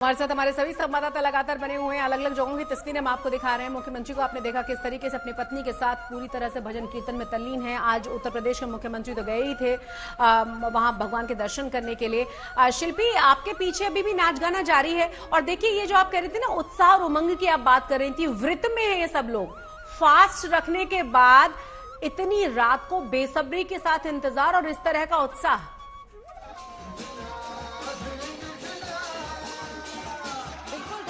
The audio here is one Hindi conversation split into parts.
हमारे साथ हमारे सभी संवाददाता लगातार बने हुए हैं। अलग अलग जगहों की तस्वीरें हम आपको दिखा रहे हैं। मुख्यमंत्री को आपने देखा किस तरीके से अपनी पत्नी के साथ पूरी तरह से भजन कीर्तन में तल्लीन है। आज उत्तर प्रदेश के मुख्यमंत्री तो गए ही थे वहां भगवान के दर्शन करने के लिए। शिल्पी, आपके पीछे अभी भी नाच गाना जारी है और देखिए ये जो आप कह रहे थे ना, उत्साह और उमंग की आप बात कर रही थी, व्रत में है ये सब लोग। फास्ट रखने के बाद इतनी रात को बेसब्री के साथ इंतजार और इस तरह का उत्साह।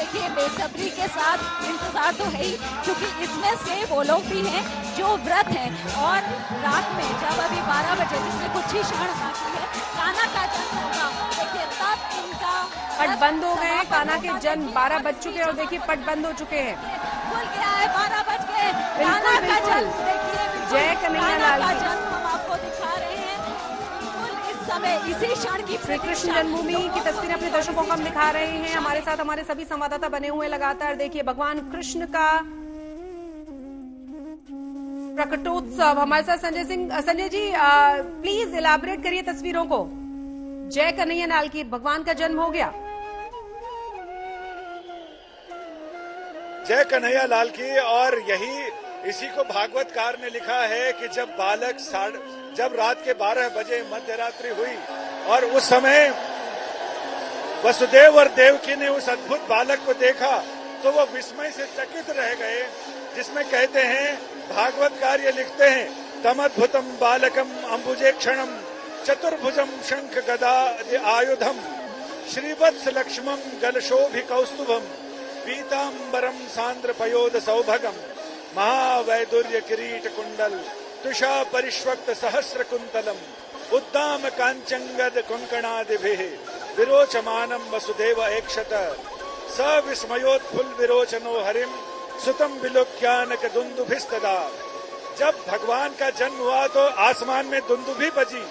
देखिए, बेसब्री के साथ इंतजार तो है ही, क्योंकि इसमें से वो लोग भी हैं जो व्रत हैं। और रात में जब अभी 12 बजे, जिसमें कुछ ही क्षण बाकी है, कान्हा का जन्म होगा, देखिए तब इनका पट बंद हो गए हैं। कान्हा के जन्म 12 बज चुके हैं और देखिए पट बंद हो चुके हैं। खुल गया है 12 बज के। कान्हा का जन्म देखिए, जय कन्हैया लाल का जन्म हम आपको दिखा रहे हैं। समय इसी क्षण की श्री कृष्ण जन्मभूमि की तस्वीरें अपने दर्शकों को हम दिखा रहे हैं। हमारे साथ हमारे सभी संवाददाता बने हुए लगातार। देखिए भगवान कृष्ण का प्रकटोत्सव। हमारे साथ संजय सिंह। संजय जी, प्लीज इलाबरेट करिए तस्वीरों को। जय कन्हैया लाल की, भगवान का जन्म हो गया। जय कन्हैया लाल की। और यही इसी को भागवतकार ने लिखा है कि जब रात के 12 बजे मध्य रात्रि हुई और उस समय वसुदेव और देवकी ने उस अद्भुत बालक को देखा तो वो विस्मय से चकित रह गए, जिसमें कहते हैं, भागवतकार ये लिखते हैं, तमद्भुतम बालकम अंबुजे क्षणम चतुर्भुजम शंख गदा आयुधम श्रीवत्स लक्ष्मम गलशोभि कौस्तुभम पीतांबरम सांद्र पयोद सौभगम महावैदुर्य किरीट कुंडल तुषा परिष्वक्त सहस्र कुंतलम उद्दाम कांचंगद कुंकणादिभिः विरोचमानम वसुदेव एकशत स विस्मयोत्फुल विरोचनो हरिम सुतम विलोक्यानक दुंदुभिस्तदा। जब भगवान का जन्म हुआ तो आसमान में दुंदुभी बजी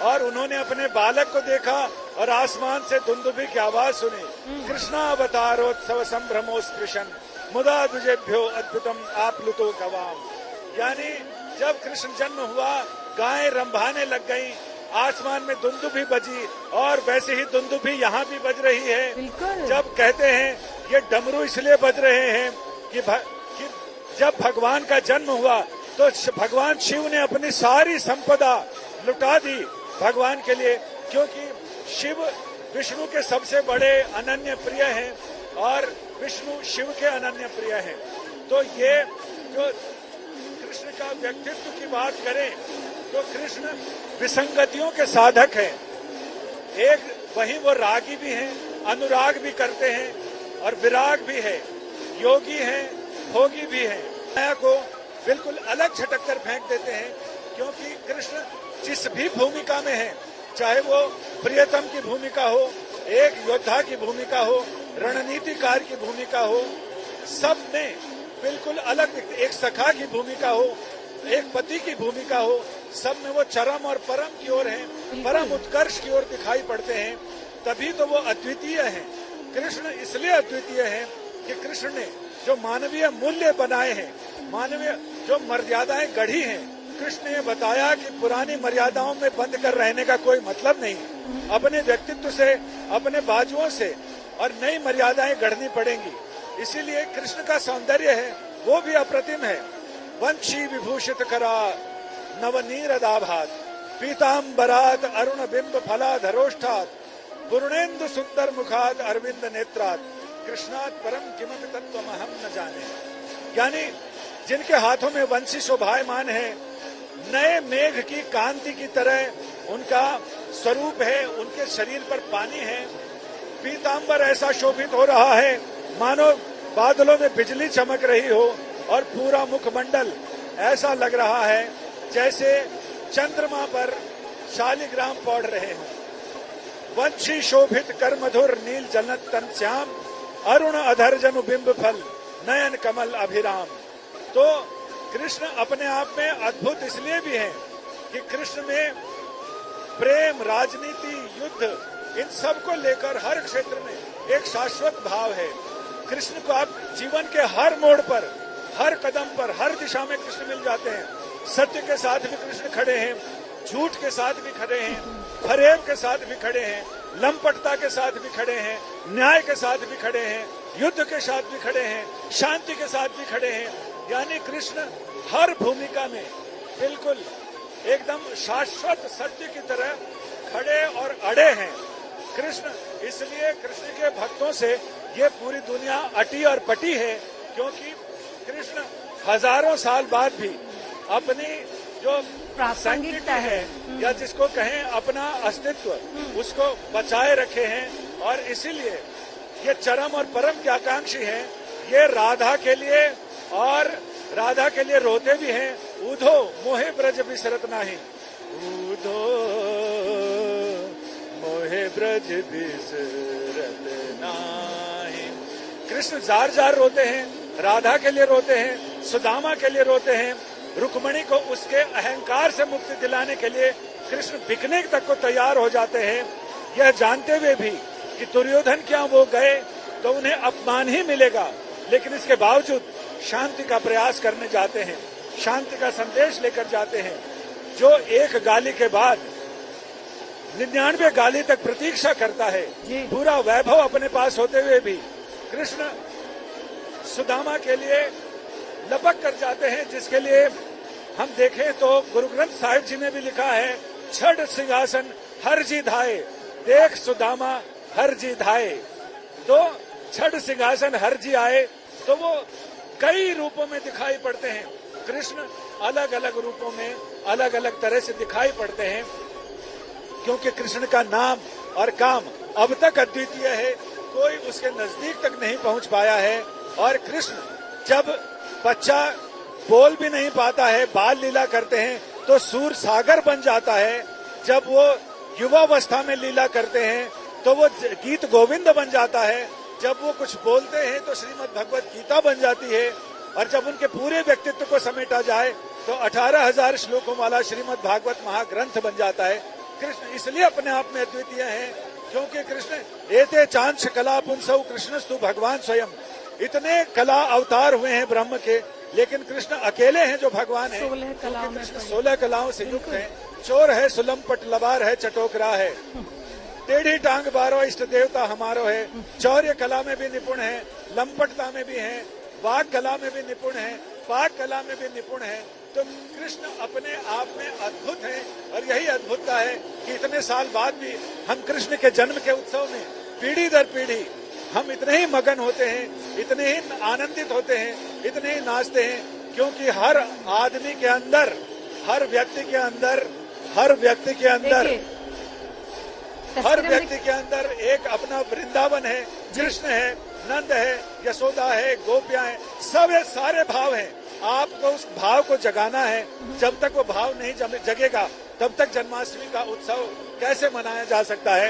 और उन्होंने अपने बालक को देखा और आसमान से दुंदुभी की आवाज सुनी। कृष्णावतारोत्सव संभ्रमोस्पृशन मुदा दुजेभ्यो अद्भुतम आप्लुतो गवाम। यानी जब कृष्ण जन्म हुआ, गायें रंभाने लग गईं, आसमान में दुंदुभी बजी और वैसे ही दुंदुभी यहाँ भी बज रही है। जब कहते हैं ये डमरू इसलिए बज रहे हैं कि जब भगवान का जन्म हुआ तो भगवान शिव ने अपनी सारी संपदा लुटा दी भगवान के लिए, क्योंकि शिव विष्णु के सबसे बड़े अनन्य प्रिय हैं और विष्णु शिव के अनन्य प्रिय हैं। तो ये जो कृष्ण का व्यक्तित्व की बात करें तो कृष्ण विसंगतियों के साधक हैं। एक वहीं वो रागी भी हैं, अनुराग भी करते हैं और विराग भी है, योगी हैं, भोगी भी हैं। माया को बिल्कुल अलग झटक कर फेंक देते हैं, क्योंकि कृष्ण जिस भी भूमिका में है, चाहे वो प्रियतम की भूमिका हो, एक योद्धा की भूमिका हो, रणनीतिकार की भूमिका हो, सब में बिल्कुल अलग, एक सखा की भूमिका हो, एक पति की भूमिका हो, सब में वो चरम और परम की ओर हैं, परम उत्कर्ष की ओर दिखाई पड़ते हैं। तभी तो वो अद्वितीय हैं। कृष्ण इसलिए अद्वितीय हैं कि कृष्ण ने जो मानवीय मूल्य बनाए हैं, मानवीय जो मर्यादाएं गढ़ी हैं, कृष्ण ने बताया कि पुरानी मर्यादाओं में बंद कर रहने का कोई मतलब नहीं, अपने व्यक्तित्व से, अपने बाजुओं से और नई मर्यादाएं गढ़नी पड़ेंगी। इसीलिए कृष्ण का सौंदर्य है वो भी अप्रतिम है। वंशी विभूषित करा नवनीरदाभात पीतांबरात अरुण बिंब फलाधरोष्ठात पूर्णेन्दु सुंदर मुखात अरविंद नेत्रात कृष्णात परम किमपि तत्त्वमहं न जाने। यानी जिनके हाथों में वंशी शोभायमान है, नए मेघ की कांति की तरह उनका स्वरूप है, उनके शरीर पर पानी है, पीतांबर ऐसा शोभित हो रहा है मानो बादलों में बिजली चमक रही हो और पूरा मुखमंडल ऐसा लग रहा है जैसे चंद्रमा पर शालिग्राम पड़ रहे हों। वंशी शोभित कर मधुर नील जलत तन श्याम अरुण अधर जनु बिंब फल नयन कमल अभिराम। तो कृष्ण अपने आप में अद्भुत इसलिए भी हैं कि कृष्ण में प्रेम, राजनीति, युद्ध, इन सब को लेकर हर क्षेत्र में एक शाश्वत भाव है। कृष्ण को आप जीवन के हर मोड़ पर, हर कदम पर, हर दिशा में कृष्ण मिल जाते हैं। सत्य के साथ भी कृष्ण खड़े हैं, झूठ के साथ भी खड़े हैं, फरेब के साथ भी खड़े हैं, लंपटता के साथ भी खड़े हैं, न्याय के साथ भी खड़े हैं, युद्ध के साथ भी खड़े हैं, शांति के साथ भी खड़े हैं। यानी कृष्ण हर भूमिका में बिल्कुल एकदम शाश्वत सत्य की तरह खड़े और अड़े हैं कृष्ण। इसलिए कृष्ण के भक्तों से ये पूरी दुनिया अटी और पटी है, क्योंकि कृष्ण हजारों साल बाद भी अपनी जो प्रासंगिकता है या जिसको कहें अपना अस्तित्व उसको बचाए रखे हैं। और इसीलिए ये चरम और परम की आकांक्षी हैं। ये राधा के लिए और राधा के लिए रोते भी हैं। ऊधो मोहे ब्रज बिसरत नाही, ऊधो मोहे ब्रज बिसरत नाही। कृष्ण जार जार रोते हैं, राधा के लिए रोते हैं, सुदामा के लिए रोते हैं। रुक्मणी को उसके अहंकार से मुक्ति दिलाने के लिए कृष्ण बिकने तक को तैयार हो जाते हैं, यह जानते हुए भी कि दुर्योधन क्या वो गए तो उन्हें अपमान ही मिलेगा, लेकिन इसके बावजूद शांति का प्रयास करने जाते हैं, शांति का संदेश लेकर जाते हैं। जो एक गाली के बाद 99 गाली तक प्रतीक्षा करता है, पूरा वैभव अपने पास होते हुए भी कृष्ण सुदामा के लिए लपक कर जाते हैं, जिसके लिए हम देखें तो गुरु ग्रंथ साहिब जी ने भी लिखा है, छड़ सिंहासन हर जी धाये, देख सुदामा हर जी धाये। तो छड़ सिंहासन हर जी आए तो वो कई रूपों में दिखाई पड़ते हैं। कृष्ण अलग अलग रूपों में अलग अलग तरह से दिखाई पड़ते हैं, क्योंकि कृष्ण का नाम और काम अब तक अद्वितीय है, कोई उसके नजदीक तक नहीं पहुंच पाया है। और कृष्ण जब बच्चा बोल भी नहीं पाता है, बाल लीला करते हैं तो सूर सागर बन जाता है। जब वो युवावस्था में लीला करते हैं तो वो गीत गोविंद बन जाता है। जब वो कुछ बोलते हैं तो श्रीमद् भगवत गीता बन जाती है। और जब उनके पूरे व्यक्तित्व को समेटा जाए तो 18,000 श्लोकों वाला श्रीमद् भागवत महाग्रंथ बन जाता है। कृष्ण इसलिए अपने आप में अद्वितीय है, क्योंकि कृष्ण एते चांश कला पुंसौ कृष्णस्तु भगवान स्वयं। इतने कला अवतार हुए हैं ब्रह्म के, लेकिन कृष्ण अकेले हैं जो भगवान है। 16 कलाओं से युक्त है। चोर है, सुलमपट लबार है, चटोकरा है, टेढ़ी टांग बारो इष्ट देवता हमारो है। चौर्य कला में भी निपुण है, लंपटता में भी है, वाग कला में भी निपुण है, पाक कला में भी निपुण है। तो कृष्ण अपने आप में अद्भुत है। और यही अद्भुतता है कि इतने साल बाद भी हम कृष्ण के जन्म के उत्सव में पीढ़ी दर पीढ़ी हम इतने ही मगन होते हैं, इतने ही आनंदित होते हैं, इतने ही नाचते हैं, क्योंकि हर आदमी के अंदर, हर व्यक्ति के अंदर एक अपना वृंदावन है, कृष्ण है, नंद है, यशोदा है, गोपियां हैं, सब है, सारे भाव हैं। आपको उस भाव को जगाना है। जब तक वो भाव नहीं जगेगा तब तक जन्माष्टमी का उत्सव कैसे मनाया जा सकता है।